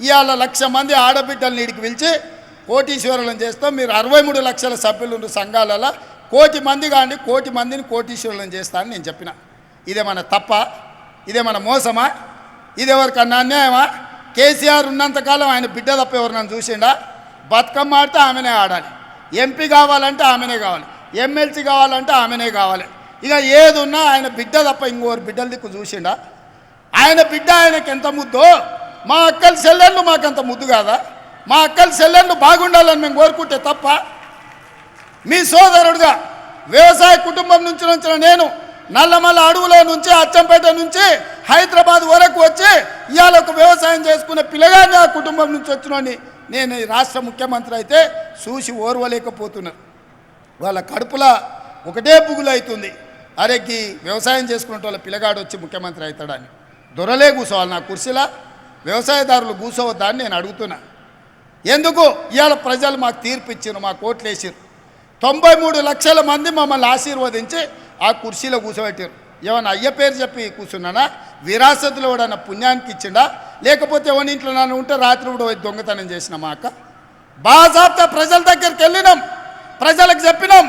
ఇవాళ 1,00,000 మంది ఆడబిడ్డలను నీడికి పిలిచి కోటీశ్వరులను చేస్తాం, మీరు 63 లక్షల సభ్యులు సంఘాలలో 1,00,000 మంది కాండి, 1,00,000 మందిని కోటీశ్వరులను చేస్తా అని నేను చెప్పిన. ఇదేమన్నా తప్ప? ఇదేమన్నా మోసమా? ఇదెవరికన్నా అన్యాయమా? కేసీఆర్ ఉన్నంతకాలం ఆయన బిడ్డ తప్ప ఎవరు చూసిండా? బతుకమ్మ ఆడితే ఆమెనే ఆడాలి, ఎంపీ కావాలంటే ఆమెనే కావాలి, ఎమ్మెల్సీ కావాలంటే ఆమెనే కావాలి. ఇక ఏది ఉన్నా ఆయన బిడ్డ తప్ప ఇంకోరు బిడ్డల దిక్కు చూసిండా? ఆయన బిడ్డ ఆయనకి ఎంత ముద్దో, మా అక్కల చెల్లెళ్ళు మాకంత ముద్దు కాదా? మా అక్కల చెల్లెళ్ళు బాగుండాలని మేము కోరుకుంటే తప్ప? మీ సోదరుడుగా వ్యవసాయ కుటుంబం నుంచి వచ్చిన నేను నల్లమల్ల అడవుల నుంచి అచ్చంపేట నుంచి హైదరాబాద్ వరకు వచ్చి ఇవాళ ఒక వ్యవసాయం చేసుకునే పిల్లగాని ఆ కుటుంబం నుంచి వచ్చినోని నేను రాష్ట్ర ముఖ్యమంత్రి అయితే చూసి ఓర్వలేకపోతున్నాను. వాళ్ళ కడుపులో ఒకటే బుగులు అవుతుంది, అరెక్కి వ్యవసాయం చేసుకునే వాళ్ళ పిల్లగాడు వచ్చి ముఖ్యమంత్రి అవుతాడని. దొరలే కూర్చోవాలి నా కుర్చీలా, వ్యవసాయదారులు కూర్చోవద్దా అని నేను అడుగుతున్నా. ఎందుకు ఇవాళ ప్రజలు మాకు తీర్పు ఇచ్చారు, మాకు ఓట్లు వేసారు. 93 లక్షల మంది మమ్మల్ని ఆశీర్వదించి ఆ కుర్చీలో కూర్చోబెట్టారు. ఏమన్నా అయ్య పేరు చెప్పి కూర్చున్నానా? విరాసతులు ఎవడన్నా పుణ్యానికి ఇచ్చిండా? లేకపోతే ఎవరి ఇంట్లో నన్ను ఉంటే రాత్రి కూడా దొంగతనం చేసిన మా అక్క? బాజాబ్తా ప్రజల దగ్గరికి వెళ్ళినాం, ప్రజలకు చెప్పినాం,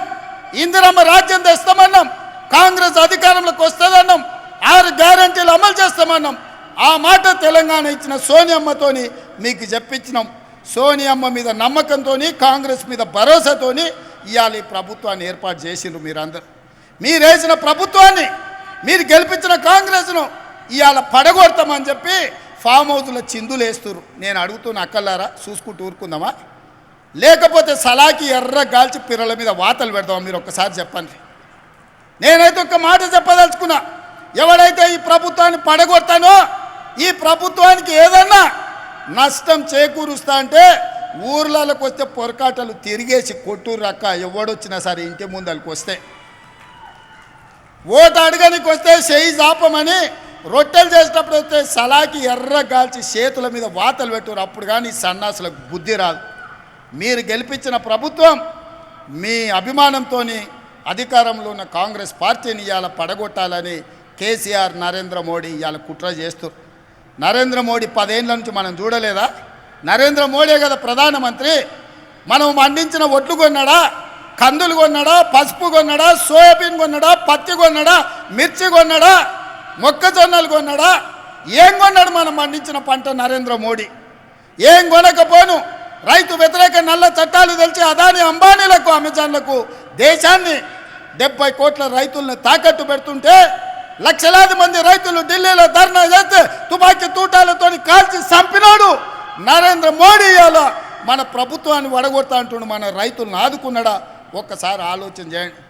ఇందిరమ్మ రాజ్యం తెస్తామన్నాం, కాంగ్రెస్ అధికారంలోకి వస్తుందన్నాం, 6 గ్యారంటీలు అమలు చేస్తామన్నాం. ఆ మాట తెలంగాణ ఇచ్చిన సోనియమ్మతోని మీకు చెప్పించినాం. సోనియమ్మ మీద నమ్మకంతో, కాంగ్రెస్ మీద భరోసాతో ఇవాళ ఈ ప్రభుత్వాన్ని ఏర్పాటు చేసిండ్రు. మీరందరూ మీరు వేసిన ప్రభుత్వాన్ని, మీరు గెలిపించిన కాంగ్రెస్ను ఇవాళ పడగొడతామని చెప్పి ఫామ్ హౌస్లో చిందులు వేస్తున్నారు. నేను అడుగుతున్న అక్కలారా, చూసుకుంటూ ఊరుకుందామా? లేకపోతే సలాకి ఎర్ర గాల్చి పిర్రల మీద వాతలు పెడదామా? మీరు ఒక్కసారి చెప్పండి. నేనైతే ఒక మాట చెప్పదలుచుకున్నా, ఎవడైతే ఈ ప్రభుత్వాన్ని పడగొడతానో, ఈ ప్రభుత్వానికి ఏదన్నా నష్టం చేకూరుస్తా అంటే ఊర్లలోకి వస్తే పొరకాటలు తిరిగేసి కొట్టూరు రక్క ఎవడొచ్చినా సరే ఇంటి ముందరికి వస్తే, ఓటు అడగనికి వస్తే చేయి జాపమని రొట్టెలు చేసేటప్పుడు వస్తే సలాకి ఎర్ర గాల్చి చేతుల మీద వాతలు పెట్టురు. అప్పుడు కానీ సన్నాసులకు బుద్ధి రాదు. మీరు గెలిపించిన ప్రభుత్వం మీ అభిమానంతో అధికారంలో ఉన్న కాంగ్రెస్ పార్టీని ఇవాళ పడగొట్టాలని కేసీఆర్ నరేంద్ర మోడీ ఇవాళ కుట్ర చేస్తారు. నరేంద్ర మోడీ 10 ఏళ్ళ నుంచి మనం చూడలేదా? నరేంద్ర మోడీ కదా ప్రధానమంత్రి. మనం పండించిన ఒడ్లు కొన్నాడా, కందులు కొన్నాడా, పసుపు కొన్నాడా, సోయాబీన్ కొన్నాడా, పత్తి కొన్నాడా, మిర్చి కొన్నాడా, మొక్కజొన్నలు కొన్నాడా? ఏం కొన్నాడు మనం పండించిన పంట నరేంద్ర మోడీ? ఏం కొనకపోను రైతు వ్యతిరేక నల్ల చట్టాలు తెలిసి అదాని అంబానీలకు అమెజాన్లకు దేశాన్ని 70 కోట్ల రైతులను తాకట్టు పెడుతుంటే లక్షలాది మంది రైతులు ఢిల్లీలో ధర్నా చేస్తే తుపాకీ తూటాలతో కాల్చి చంపినాడు నరేంద్ర మోడీ. అలా మన ప్రభుత్వాన్ని వడగొడతా అంటుండు, మన రైతులను ఆదుకున్నాడా? ఒక్కసారి ఆలోచన చేయండి.